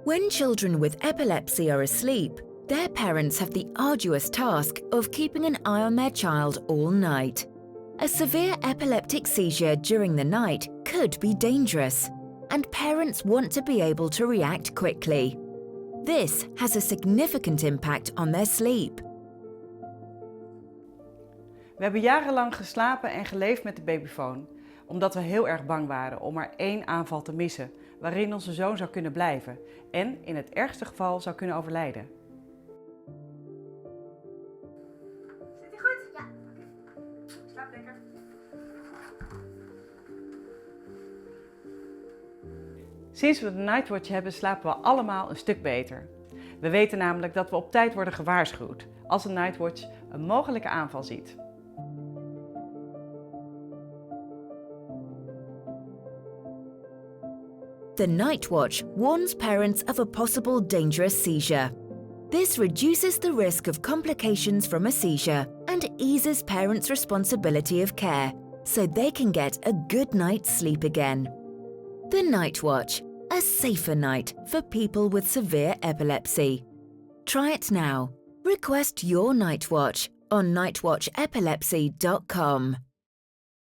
When children with epilepsy are asleep, their parents have the arduous task of keeping an eye on their child all night. A severe epileptic seizure during the night could be dangerous, and parents want to be able to react quickly. This has a significant impact on their sleep. We hebben jarenlang geslapen en geleefd met de babyfoon, omdat we heel erg bang waren om maar één aanval te missen, waarin onze zoon zou kunnen blijven en in het ergste geval zou kunnen overlijden. Zit hij goed? Ja. Slaap lekker. Sinds we de NightWatch hebben slapen we allemaal een stuk beter. We weten namelijk dat we op tijd worden gewaarschuwd als de NightWatch een mogelijke aanval ziet. The NightWatch warns parents of a possible dangerous seizure. This reduces the risk of complications from a seizure and eases parents' responsibility of care, so they can get a good night's sleep again. The NightWatch, a safer night for people with severe epilepsy. Try it now. Request your NightWatch on nightwatchepilepsy.com.